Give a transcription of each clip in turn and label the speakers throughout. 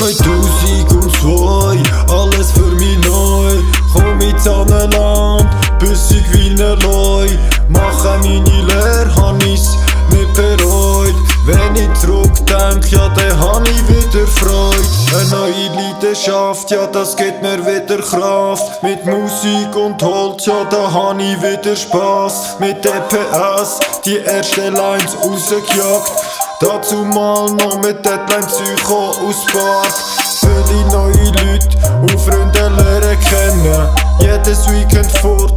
Speaker 1: 2002, alles für mich neu. Komm ins Land, büssig wie ne Leu. Mache meine Lehre, hab ich's nicht bereut. Wenn ich zurückdenk, ja dann hab ich wieder Freude. Eine neue Leidenschaft, ja das gibt mir wieder Kraft. Mit Musik und Holz, ja da hab ich wieder Spaß. Mit DPS, die ersten Lines rausgejagt. Dazu mal noch mit Deadline Psycho aus Bad. Viele neue Leute und Freunde lernen kennen. Jedes Weekend fort,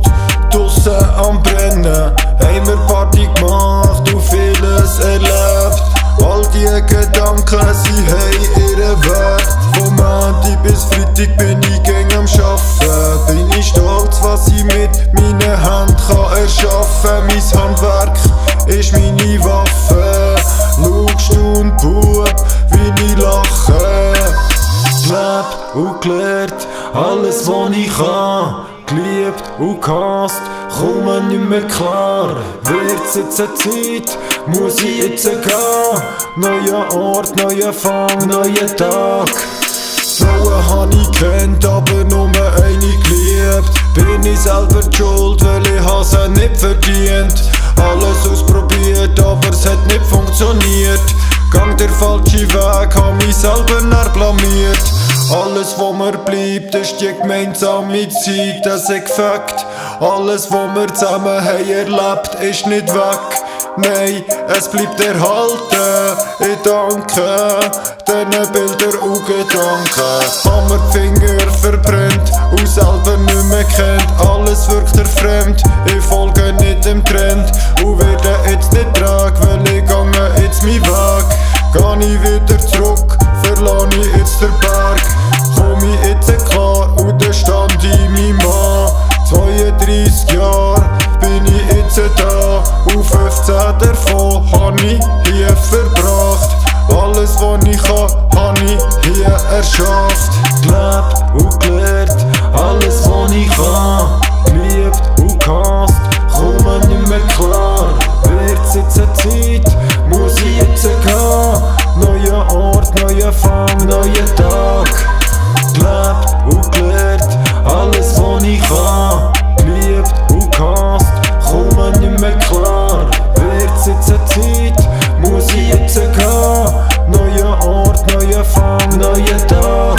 Speaker 1: draussen am Brennen. Haben wir Party gemacht und vieles erlebt. All die Gedanken, sie haben ihren Wert. Vom Montag bis Freitag bin ich gäng am Arbeiten. Bin ich stolz, was ich mit meinen Händen kann erschaffen. Mein Handwerk ist meine Waffe. Schaust du und Bub, wie ich lache. Gelebt und gelernt, alles was ich kann. Geliebt und gehasst, komme nicht mehr klar. Wird's jetzt eine Zeit, muss ich jetzt gehen. Neuer Ort, neuer Fang, neuer Tag. Frauen hab ich kennt, aber nur eine geliebt. Bin ich selber die schuld, weil ich sie nicht verdient. Alles ausprobiert, aber es hat nicht funktioniert. Gang der falsche Weg, hab mich selber blamiert. Alles was mir bleibt, ist die gemeinsame Zeit, das ist Fakt. Alles was wir zusammen haben erlebt, ist nicht weg. Nein, es bleibt erhalten. Ich danke diesen Bildern und Gedanken. Hab mir die Finger verbrennt und selber nicht mehr kennt. Alles wirkt fremd, ich folge nicht dem Trend. Und werde jetzt nicht trag, weil ich gange jetzt meinen Weg. Geh ich wieder zurück, verlasse ich jetzt den Berg. Komm ich jetzt klar und dann stand ich mein Mann. 32 Jahre bin ich jetzt da und 15 davon hab ich hier verbracht. Alles was ich kann, hab ich hier erschafft. Gelebt und gelernt, alles was ich kann. Geliebt und gehasst, komme nicht mehr klar. Wird's jetzt eine Zeit, muss ich jetzt gehen. Neuer Ort, neuer Fang, neuer Tag. Gelebt und gelernt, alles was ich kann. Geliebt und gehasst, komme nicht mehr klar. Wird's jetzt eine Zeit, muss ich jetzt gehen. Neuer Ort, neuer Fang, neuer Tag.